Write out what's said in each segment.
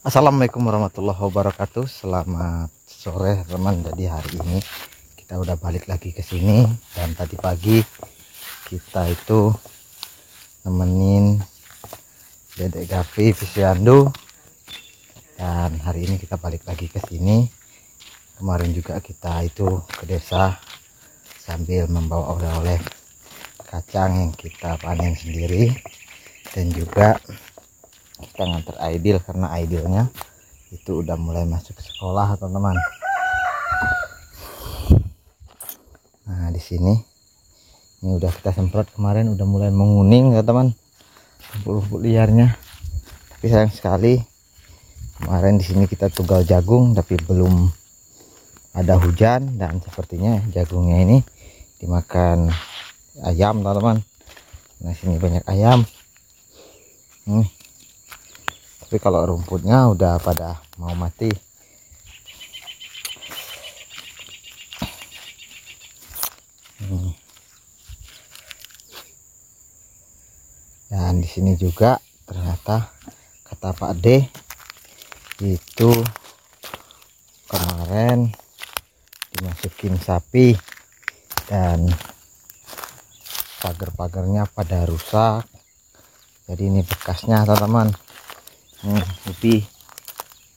Assalamualaikum warahmatullahi wabarakatuh. Selamat sore teman. Jadi hari ini kita udah balik lagi ke sini, dan tadi pagi kita itu nemenin Dedek Gavi Visiandu, dan hari ini kita balik lagi ke sini. Kemarin juga kita itu ke desa sambil membawa oleh-oleh kacang yang kita panen sendiri, dan juga kita nganter Aidil karena Aidilnya itu udah mulai masuk ke sekolah teman-teman. Nah di sini ini udah kita semprot kemarin, udah mulai menguning ya teman, rumput-rumput liarnya. Tapi sayang sekali kemarin di sini kita tugal jagung tapi belum ada hujan, dan sepertinya jagungnya ini dimakan ayam teman-teman. Nah sini banyak ayam. Tapi kalau rumputnya udah pada mau mati. Dan di sini juga ternyata kata Pak D itu kemarin dimasukin sapi dan pagar-pagarnya pada rusak. Jadi ini bekasnya teman-teman.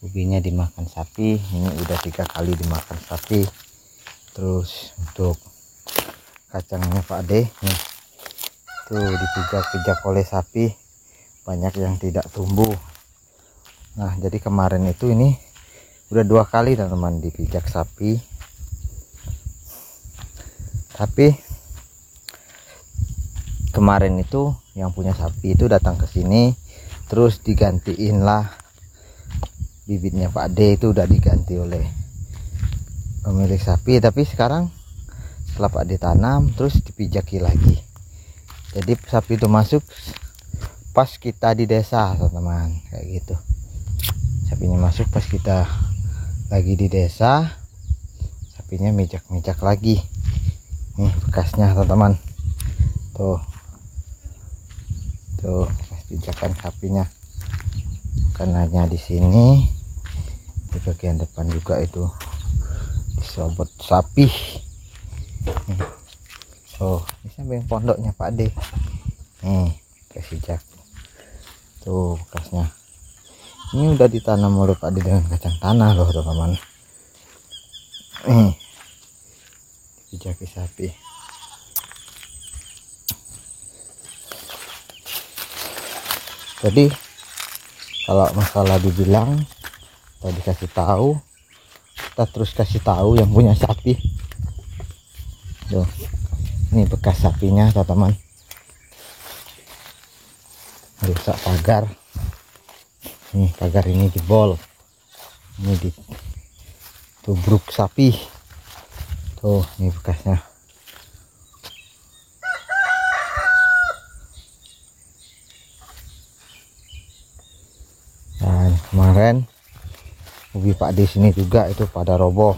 Ubinya dimakan sapi, ini udah 3 kali dimakan sapi. Terus untuk kacangnya Pak D nih, tuh dipijak-pijak oleh sapi, banyak yang tidak tumbuh. Nah jadi kemarin itu ini udah 2 kali teman-teman dipijak sapi. Tapi kemarin itu yang punya sapi itu datang ke sini, terus digantiin lah bibitnya Pak D, itu udah diganti oleh pemilik sapi. Tapi sekarang setelah Pak D tanam terus dipijaki lagi, jadi sapi itu masuk pas kita di desa teman-teman, kayak gitu. Sapinya masuk pas kita lagi di desa, sapinya mijak-mijak lagi. Nih bekasnya teman-teman, tuh pijakan sapinya. Bukan hanya di sini, di bagian depan juga itu disobot sapi. Ini sampai pondoknya Pak D. Nih pijak tuh bekasnya. Ini udah ditanam oleh Pak D dengan kacang tanah loh teman-teman. Pijaki sapi. Jadi kalau masalah dibilang atau dikasih tahu, kita terus kasih tahu yang punya sapi. Tuh, ini bekas sapinya teman-teman. Rusak pagar. Nih pagar ini jebol. Ini ditubruk sapi. Tuh, ini bekasnya. Dan kemarin ubi Pak D sini juga itu pada roboh,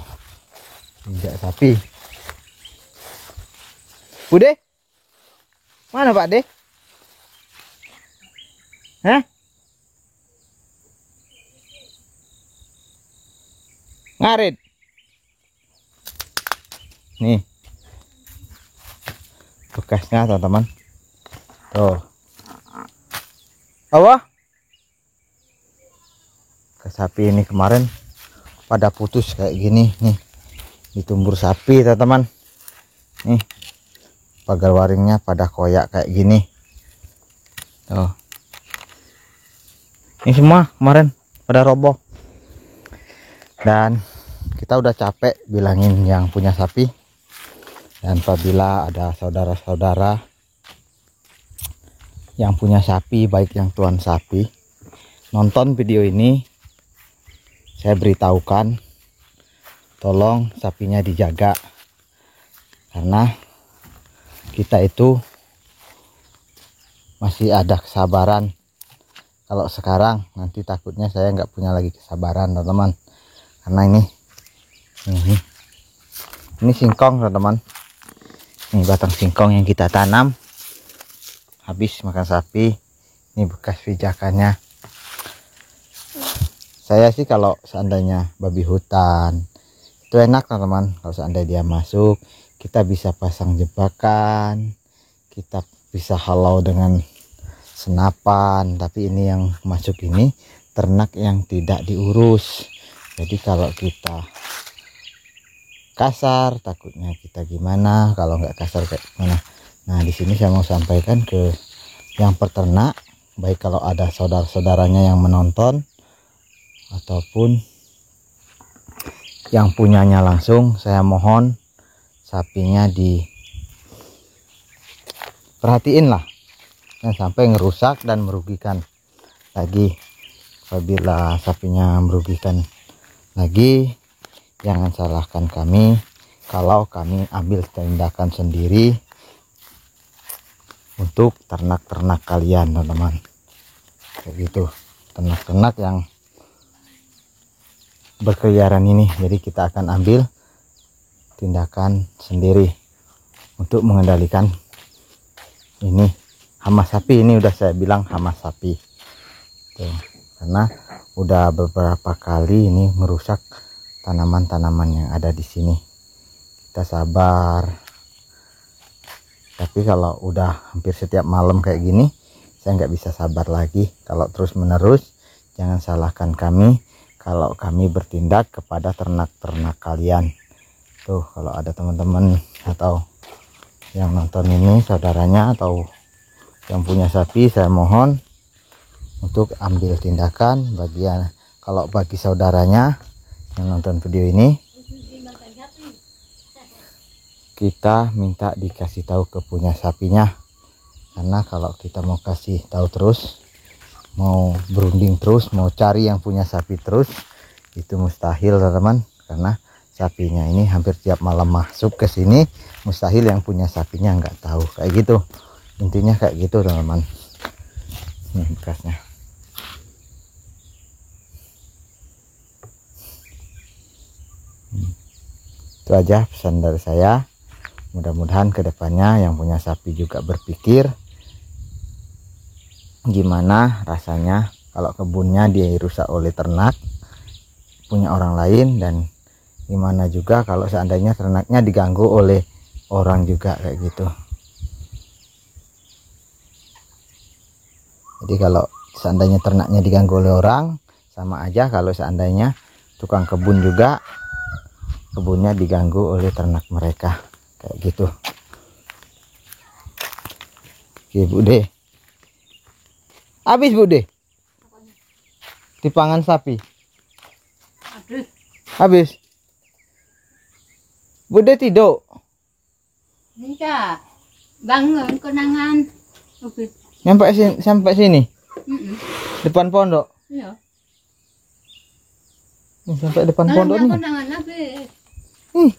injak sapi. Bude, mana Pak D? Hah? Ngarit. Nih bekasnya teman-teman. Tuh. Apa? Sapi ini kemarin pada putus kayak gini nih, ditumbur sapi teman-teman. Nih pagar waringnya pada koyak kayak gini. Tuh, ini semua kemarin pada roboh. Dan kita udah capek bilangin yang punya sapi, dan apabila ada saudara-saudara yang punya sapi, baik yang tuan sapi, nonton video ini, saya beritahukan tolong sapinya dijaga, karena kita itu masih ada kesabaran. Kalau sekarang nanti takutnya saya nggak punya lagi kesabaran teman-teman, karena ini singkong teman-teman. Ini batang singkong yang kita tanam habis makan sapi. Ini bekas pijakannya. Saya sih kalau seandainya babi hutan itu enak teman-teman, kalau seandainya dia masuk kita bisa pasang jebakan, kita bisa halau dengan senapan. Tapi ini yang masuk ini ternak yang tidak diurus, jadi kalau kita kasar takutnya kita gimana, kalau nggak kasar kayak gimana. Nah di sini saya mau sampaikan ke yang peternak, baik kalau ada saudara-saudaranya yang menonton ataupun yang punyanya langsung, saya mohon sapinya diperhatiin lah, jangan sampai ngerusak dan merugikan lagi. Apabila sapinya merugikan lagi, jangan salahkan kami kalau kami ambil tindakan sendiri untuk ternak-ternak kalian teman-teman. Kayak gitu, ternak-ternak yang berkeliaran ini, jadi kita akan ambil tindakan sendiri untuk mengendalikan ini hama sapi. Ini udah saya bilang hama sapi tuh, karena udah beberapa kali ini merusak tanaman-tanaman yang ada di sini. Kita sabar, tapi kalau udah hampir setiap malam kayak gini saya nggak bisa sabar lagi. Kalau terus menerus, jangan salahkan kami kalau kami bertindak kepada ternak-ternak kalian. Tuh, kalau ada teman-teman atau yang nonton ini saudaranya atau yang punya sapi, saya mohon untuk ambil tindakan. Bagi saudaranya yang nonton video ini, kita minta dikasih tahu ke punya sapinya, karena kalau kita mau kasih tahu terus, mau berunding terus, mau cari yang punya sapi terus, itu mustahil teman-teman, karena sapinya ini hampir tiap malam masuk ke sini, mustahil yang punya sapinya nggak tahu. Kayak gitu intinya, kayak gitu teman-teman. Nih bekasnya. Itu aja pesan dari saya. Mudah-mudahan kedepannya yang punya sapi juga berpikir gimana rasanya kalau kebunnya dirusak oleh ternak punya orang lain, dan gimana juga kalau seandainya ternaknya diganggu oleh orang juga, kayak gitu. Jadi kalau seandainya ternaknya diganggu oleh orang, sama aja kalau seandainya tukang kebun juga kebunnya diganggu oleh ternak mereka, kayak gitu. Oke Bude, habis Bude dipangan sapi, habis Bude tidur. Enggak, bangun kenangan. Sampai sini. Depan pondok. Iya. Sampai depan pondok nih. Kenangan habis.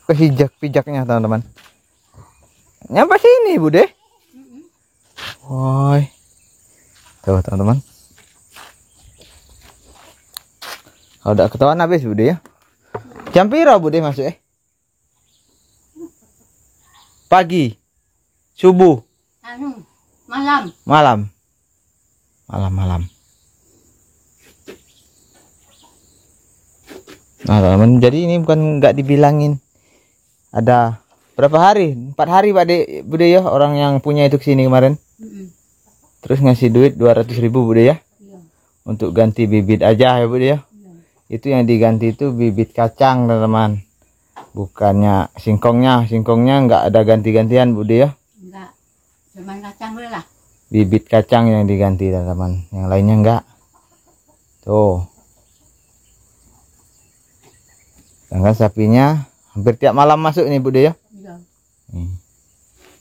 Pijak-pijaknya teman-teman. Nyampe sini Bude. Woi. Tuh teman-teman. Kalau udah ketahuan habis Bude ya. Jam piro Bude masuk Pagi. Subuh. Malam. Nah teman, jadi ini bukan nggak dibilangin. Ada berapa hari? 4 hari Pak Bude ya, orang yang punya itu kesini kemarin. Terus ngasih duit 200.000 Bude ya. Iya. Untuk ganti bibit aja ya Bude ya. Iya. Itu yang diganti itu bibit kacang teman-teman. Bukannya singkongnya nggak ada ganti-gantian Bude ya. Enggak. Cuman kacang dulu lah. Bibit kacang yang diganti teman-teman. Yang lainnya enggak. Tuh. Sedangkan sapinya hampir tiap malam masuk ini Bude ya. Iya.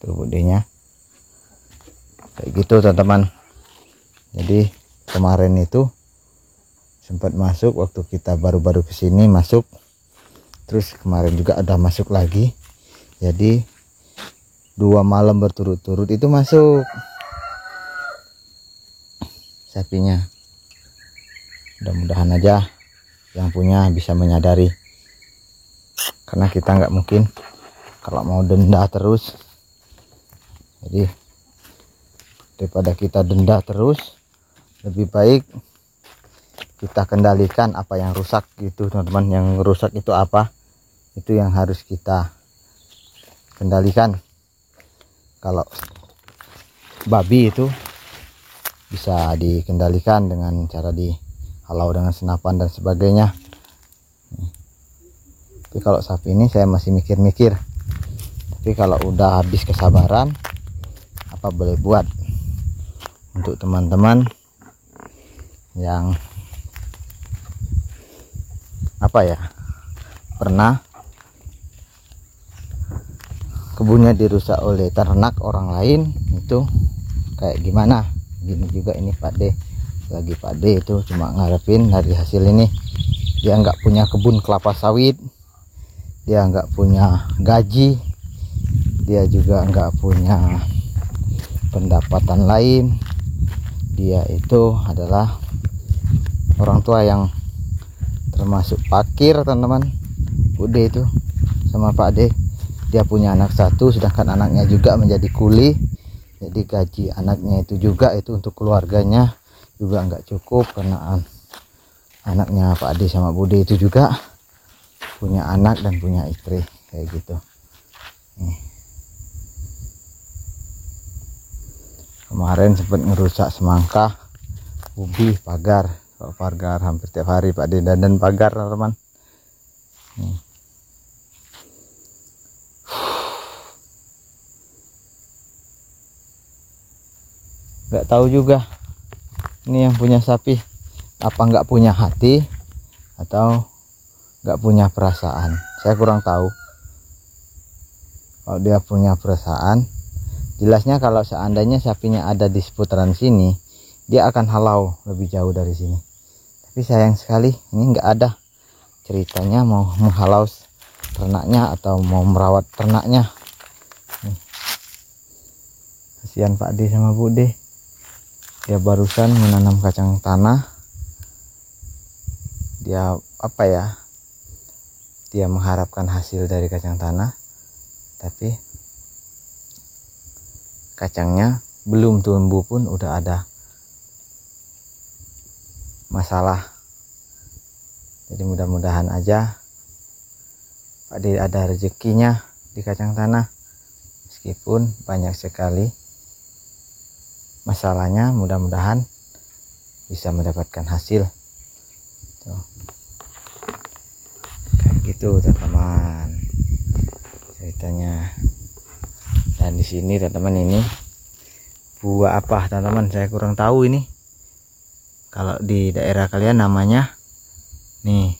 Tuh Budenya. Kayak gitu teman-teman. Jadi kemarin itu sempat masuk waktu kita baru-baru kesini masuk. Terus kemarin juga ada masuk lagi. Jadi 2 malam berturut-turut itu masuk sapinya. Mudah-mudahan aja yang punya bisa menyadari, karena kita nggak mungkin kalau mau denda terus. Jadi daripada kita denda terus, lebih baik kita kendalikan apa yang rusak gitu teman-teman. Yang rusak itu apa, itu yang harus kita kendalikan. Kalau babi itu bisa dikendalikan dengan cara dihalau dengan senapan dan sebagainya. Tapi kalau sapi ini saya masih mikir-mikir. Tapi kalau udah habis kesabaran, apa boleh buat. Untuk teman-teman yang pernah kebunnya dirusak oleh ternak orang lain, itu kayak gimana. Gini juga ini Pak D, lagi Pak D itu cuma ngarepin dari hasil ini. Dia nggak punya kebun kelapa sawit, dia nggak punya gaji, dia juga nggak punya pendapatan lain. Dia itu adalah orang tua yang termasuk fakir teman-teman. Bude itu sama Pak D, dia punya anak satu, sedangkan anaknya juga menjadi kuli. Jadi gaji anaknya itu juga itu untuk keluarganya juga nggak cukup, karena anaknya Pak Ade sama Bude itu juga punya anak dan punya istri kayak gitu. Kemarin sempat ngerusak semangka, ubi, pagar. Kalau pagar hampir tiap hari Pak Ade dan pagar teman-teman. Nggak tahu juga ini yang punya sapi apa nggak punya hati atau nggak punya perasaan. Saya kurang tahu. Kalau dia punya perasaan, jelasnya kalau seandainya sapinya ada di seputaran sini, dia akan halau lebih jauh dari sini. Tapi sayang sekali ini nggak ada ceritanya mau menghalau ternaknya atau mau merawat ternaknya. Kasihan Pak D sama Bude. Dia barusan menanam kacang tanah. Dia dia mengharapkan hasil dari kacang tanah, tapi kacangnya belum tumbuh pun udah ada masalah. Jadi mudah-mudahan aja Pak D ada rezekinya di kacang tanah, meskipun banyak sekali masalahnya. Mudah-mudahan bisa mendapatkan hasil. Tuh. Kayak gitu teman-teman ceritanya. Dan di sini teman-teman ini buah apa teman-teman, saya kurang tahu ini. Kalau di daerah kalian namanya nih,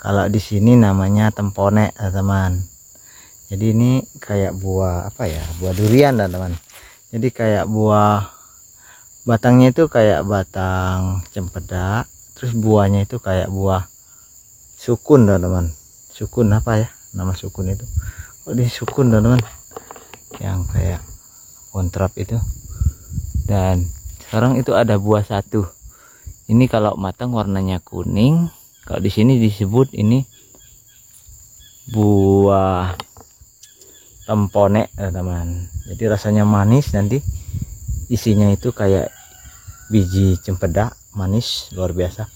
kalau di sini namanya temponek teman-teman. Jadi ini kayak buah buah durian teman-teman. Jadi kayak buah, batangnya itu kayak batang cempedak, terus buahnya itu kayak buah sukun teman-teman. Sukun nama sukun itu? Oh, ini sukun teman-teman, yang kayak kontrap itu. Dan sekarang itu ada buah satu. Ini kalau matang warnanya kuning. Kalau di sini disebut ini buah temponek teman-teman. Jadi rasanya manis, nanti isinya itu kayak biji cempedak, manis luar biasa,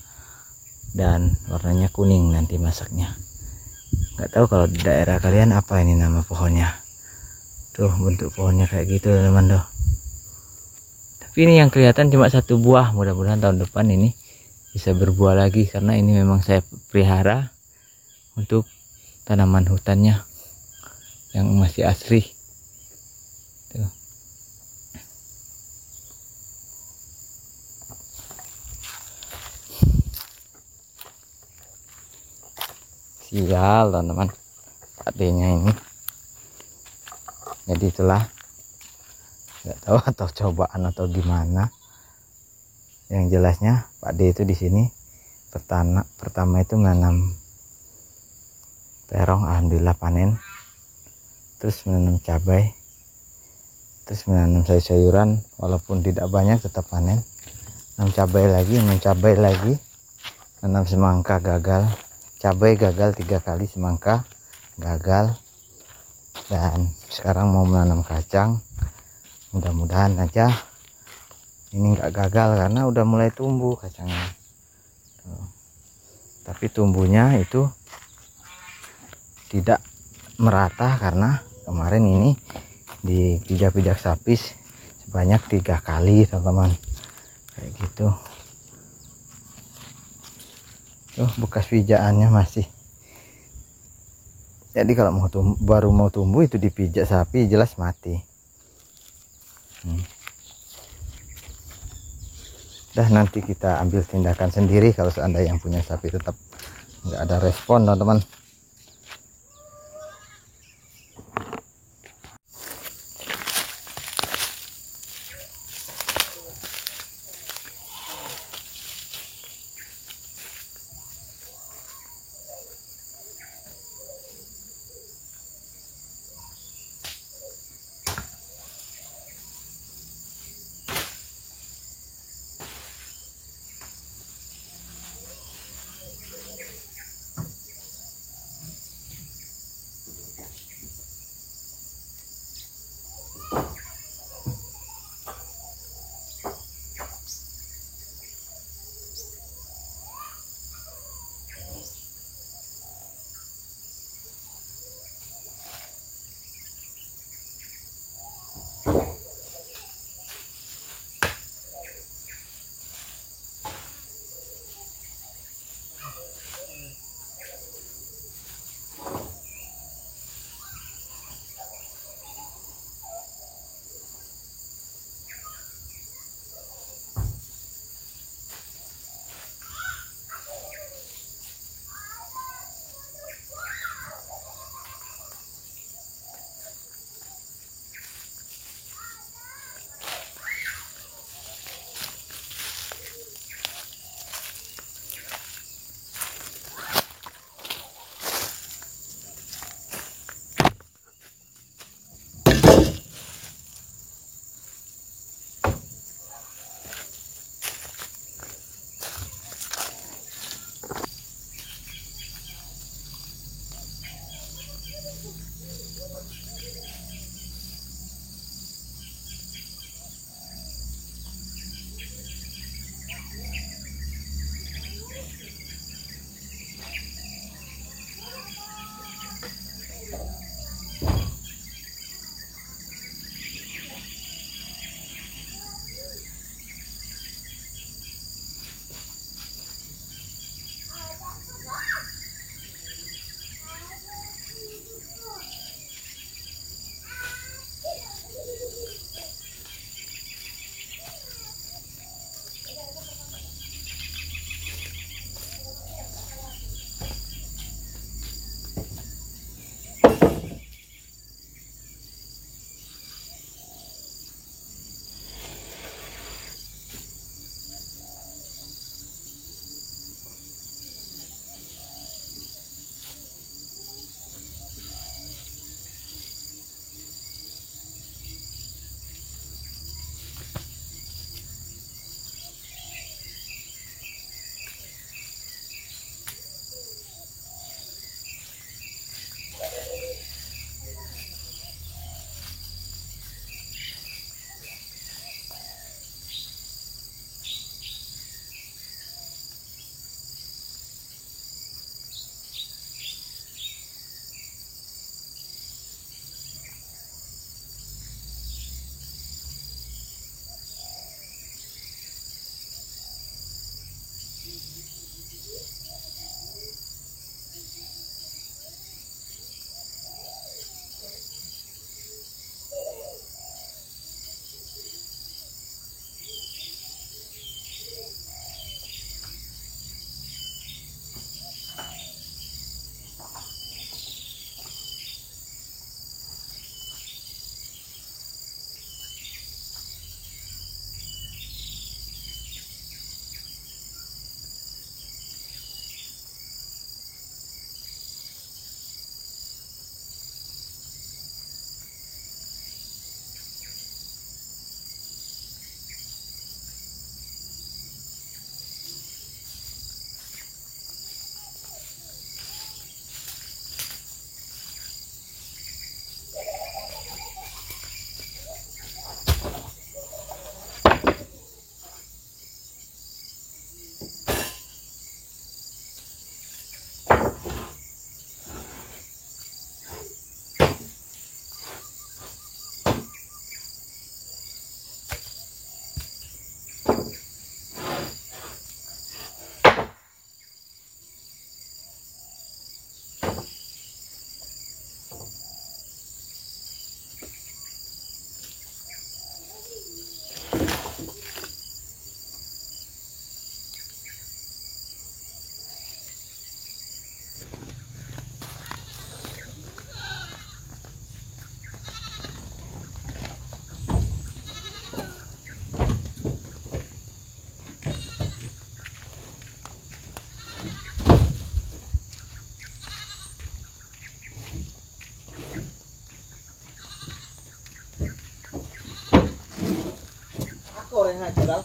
dan warnanya kuning nanti masaknya. Nggak tahu kalau di daerah kalian apa ini nama pohonnya. Tuh bentuk pohonnya kayak gitu teman-teman tuh. Tapi ini yang kelihatan cuma satu buah. Mudah-mudahan tahun depan ini bisa berbuah lagi, karena ini memang saya pelihara untuk tanaman hutannya yang masih asri. Tuh. Sial teman-teman, adanya ini. Jadi itulah, nggak tahu atau cobaan atau gimana. Yang jelasnya Pak D itu di sini pertama itu menanam terong, alhamdulillah panen. Terus menanam cabai, terus menanam sayur-sayuran, walaupun tidak banyak tetap panen. Menanam cabai lagi, menanam semangka gagal, cabai gagal 3 kali, semangka gagal, dan sekarang mau menanam kacang. Mudah-mudahan aja ini nggak gagal, karena udah mulai tumbuh kacangnya. tapi tumbuhnya itu tidak merata karena kemarin ini dipijak-pijak sapi sebanyak 3 kali teman-teman, kayak gitu. Tuh bekas pijakannya masih. Jadi kalau baru mau tumbuh itu dipijak sapi jelas mati. Dah nanti kita ambil tindakan sendiri kalau seandainya yang punya sapi tetap nggak ada respon teman-teman. yang natural.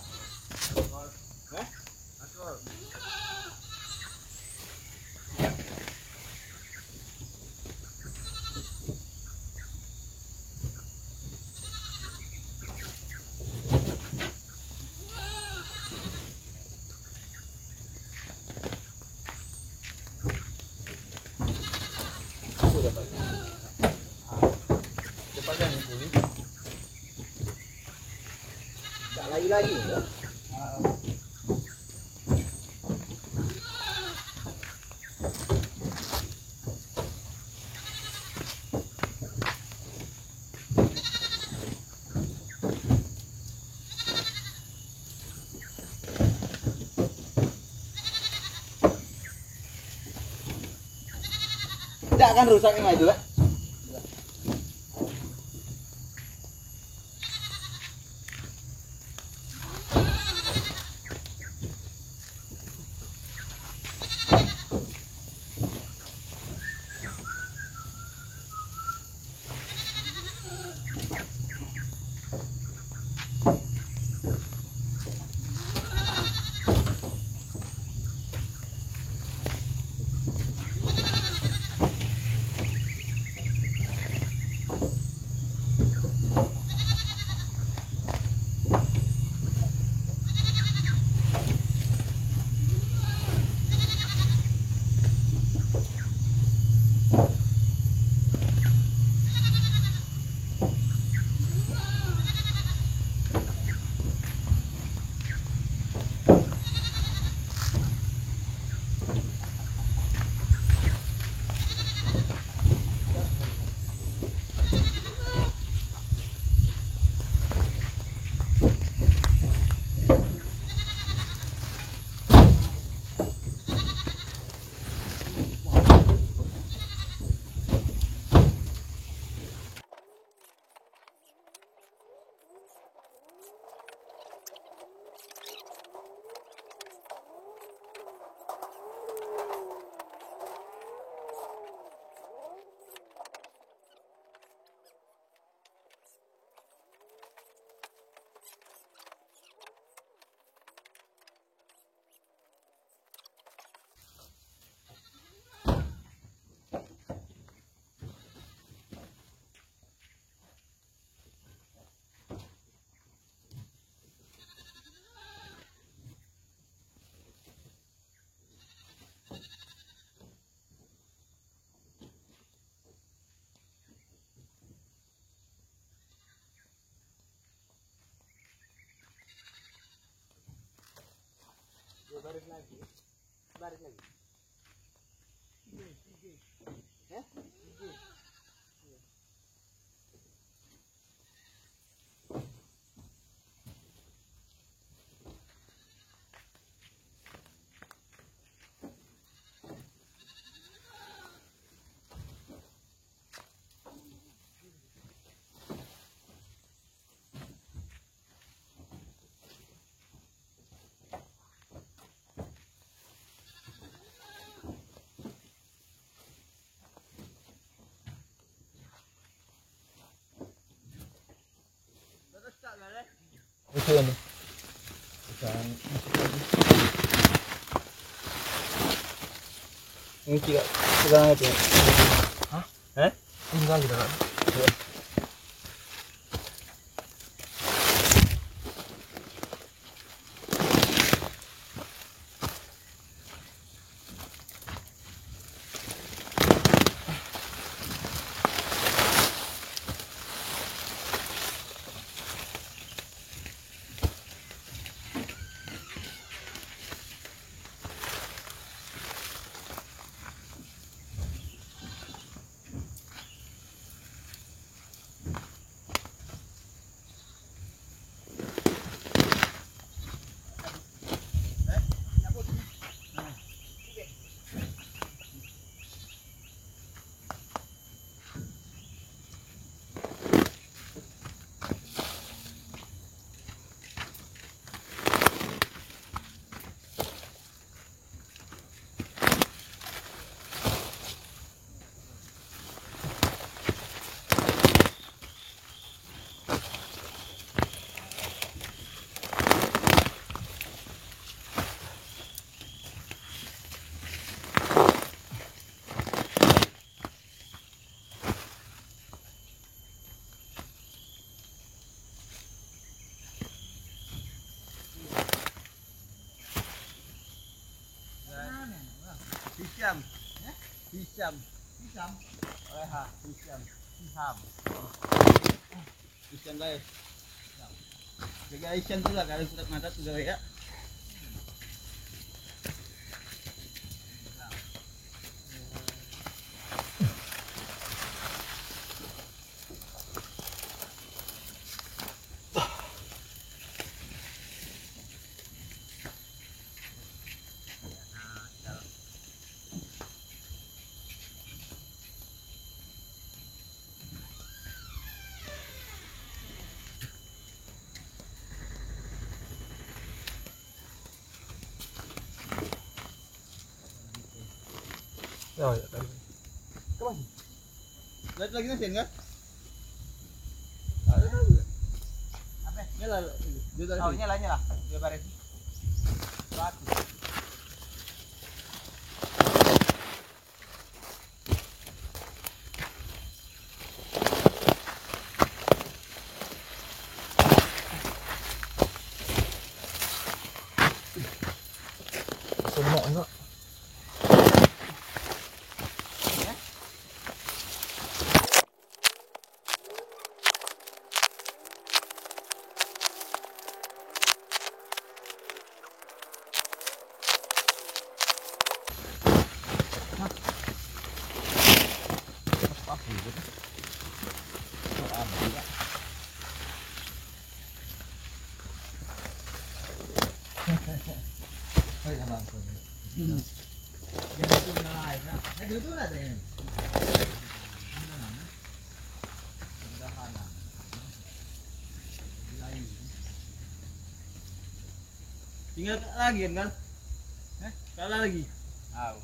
Lagi ya. Tidak akan rusaknya itu kan? Baris lagi. Ya? Itu ini. Dan ini tiga itu. Hah? Tinggal gitu kan. Hisham. Hisham. Hisham. Leha. Hisham. Hisham. Hisham guys. Jaga Hisham tu lah kalau surat mata tu ya. Rồi, các bạn. Lihat lagi mesin kan? Apa? Nyala. Oh, nyala. Dia baris. Semua enggak. Tinggal lagi kan? Kalah lagi. Tahu.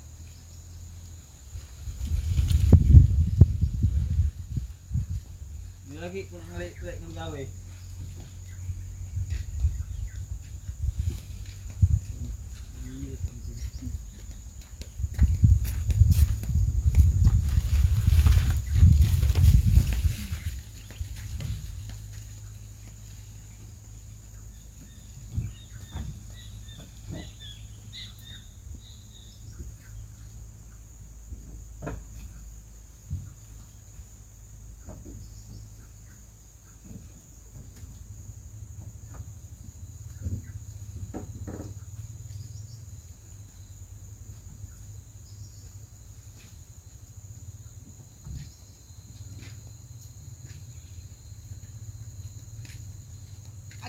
Ini lagi kurang ngelik gawe.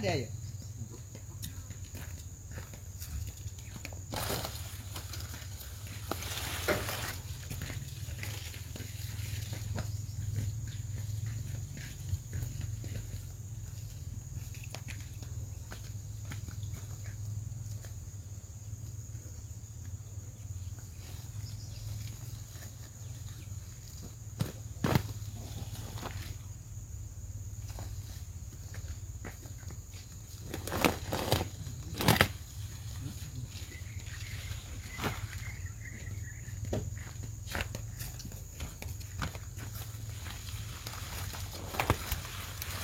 Ada ya?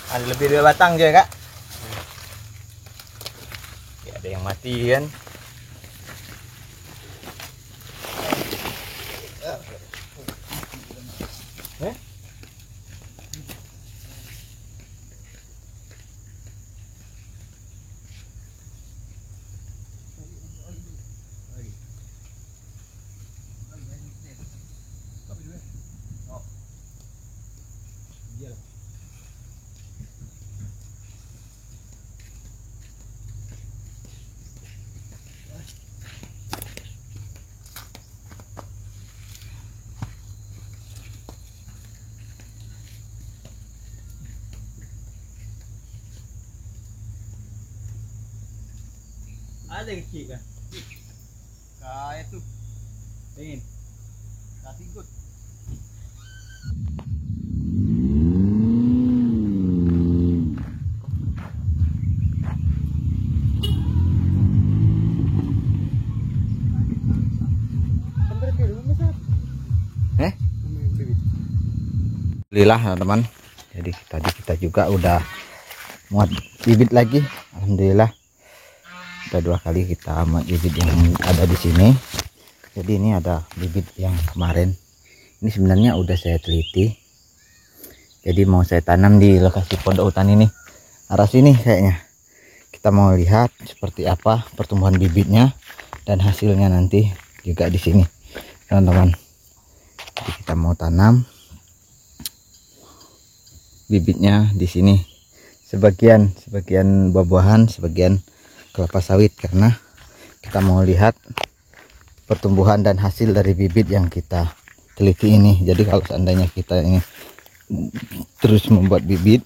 Ada lebih 2 batang juga, Kak. Ya, ada yang mati kan. Ada yang kecil kan? Kayak tuh. Pengen. Kasih ikut. Alhamdulillah teman-teman. Jadi tadi kita juga udah muat bibit lagi. Alhamdulillah. Udah 2 kali kita muat bibit yang ada di sini. Jadi ini ada bibit yang kemarin, ini sebenarnya udah saya teliti, jadi mau saya tanam di lokasi pondok hutan ini, arah sini kayaknya. Kita mau lihat seperti apa pertumbuhan bibitnya dan hasilnya nanti juga di sini, teman-teman. Jadi kita mau tanam bibitnya di sini, sebagian buah-buahan, sebagian kelapa sawit, karena kita mau lihat pertumbuhan dan hasil dari bibit yang kita teliti ini. Jadi kalau seandainya kita ini terus membuat bibit,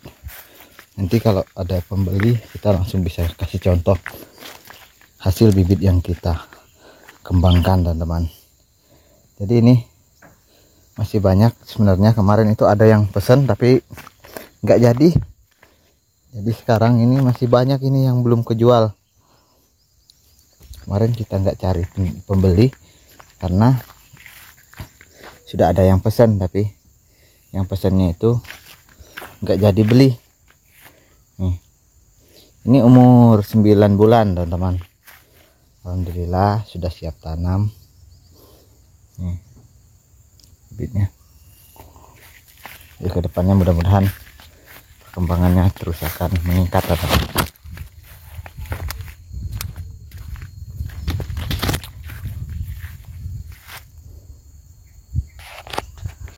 nanti kalau ada pembeli kita langsung bisa kasih contoh hasil bibit yang kita kembangkan, teman-teman. Jadi ini masih banyak sebenarnya. Kemarin itu ada yang pesan tapi nggak jadi. Jadi sekarang ini masih banyak ini yang belum kejual. Kemarin kita nggak cari pembeli karena sudah ada yang pesan, tapi yang pesannya itu nggak jadi beli. Nih, ini umur 9 bulan, teman-teman. Alhamdulillah sudah siap tanam. Nih, bibitnya. Jadi kedepannya mudah-mudahan perkembangannya terus akan meningkat, teman-teman.